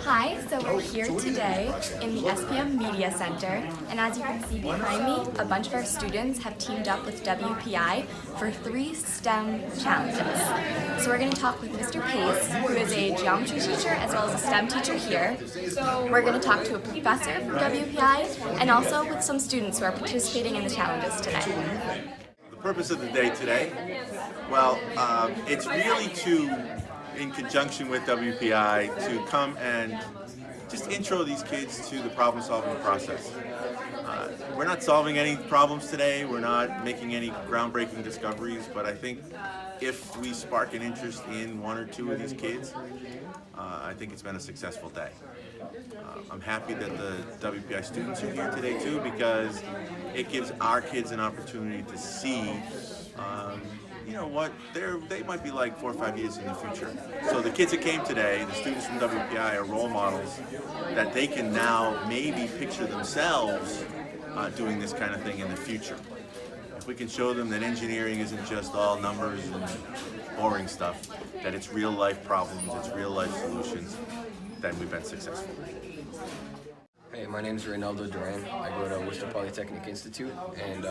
Hi, so we're here today in the ESPM Media Center, and as you can see behind me, a bunch of our students have teamed up with WPI for 3 STEM challenges. So we're going to talk with Mr. Pace, who is a geometry teacher as well as a STEM teacher here. We're going to talk to a professor from WPI and also with some students who are participating in the challenges today. The purpose of the day today, well, it's really in conjunction with WPI, to come and just intro these kids to the problem-solving process. We're not solving any problems today, we're not making any groundbreaking discoveries, but I think if we spark an interest in 1 or 2 of these kids, I think it's been a successful day. I'm happy that the WPI students are here today too, because it gives our kids an opportunity to see you know what, they might be like 4 or 5 years in the future. So the kids that came today, the students from WPI, are role models that they can now maybe picture themselves doing this kind of thing in the future. If we can show them that engineering isn't just all numbers and boring stuff, that it's real life problems, it's real life solutions, then we've been successful. Hey, my name is Reynaldo Duran. I go to Worcester Polytechnic Institute, and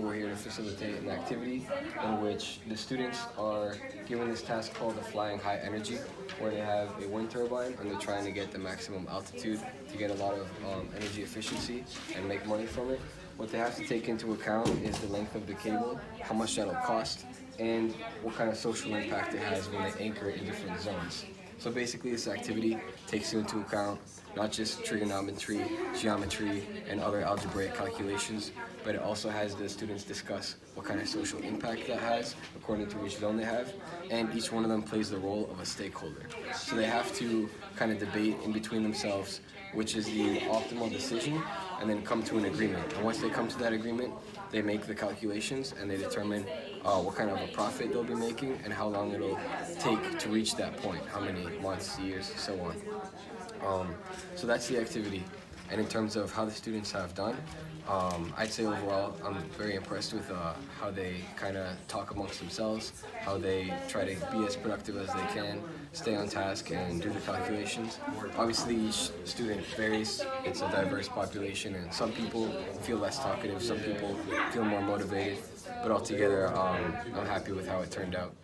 we're here to facilitate an activity in which the students are given this task called the Flying High Energy, where they have a wind turbine and they're trying to get the maximum altitude to get a lot of energy efficiency and make money from it. What they have to take into account is the length of the cable, how much that'll cost, and what kind of social impact it has when they anchor in different zones. So basically this activity takes into account not just trigonometry, geometry, and other algebraic calculations, but it also has the students discuss what kind of social impact that has according to which zone they have, and each one of them plays the role of a stakeholder. So they have to kind of debate in between themselves which is the optimal decision, and then come to an agreement. And once they come to that agreement, they make the calculations and they determine what kind of a profit they'll be making and how long it'll take to reach that point, how many months, years, so on. So that's the activity. And in terms of how the students have done, I'd say overall I'm very impressed with how they kind of talk amongst themselves, how they try to be as productive as they can, stay on task and do the calculations. Obviously each student varies, it's a diverse population, and some people feel less talkative, some people feel more motivated, but altogether I'm happy with how it turned out.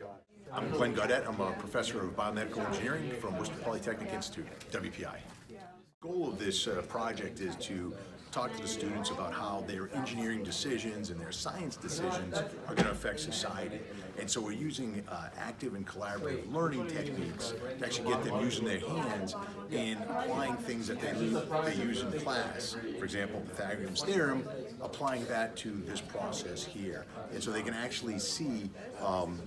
I'm Glenn Gaudet. I'm a professor of biomedical engineering from Worcester Polytechnic Institute, WPI. The goal of this project is to talk to the students about how their engineering decisions and their science decisions are going to affect society. And so we're using active and collaborative learning techniques to actually get them using their hands and applying things that they use in class. For example, Pythagorean's theorem, applying that to this process here. And so they can actually see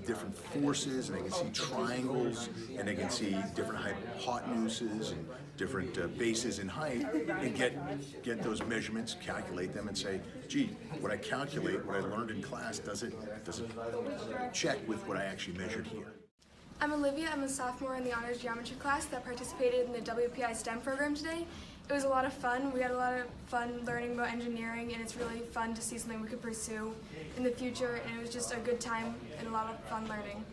different forces, and they can see triangles, and they can see different hypotenuses and different bases in height, and get those measurements, calculate them, and say, gee, what I calculate, what I learned in class, does it check with what I actually measured here? I'm Olivia. I'm a sophomore in the honors geometry class that participated in the WPI STEM program today. It was a lot of fun. We had a lot of fun learning about engineering, and it's really fun to see something we could pursue in the future, and it was just a good time and a lot of fun learning.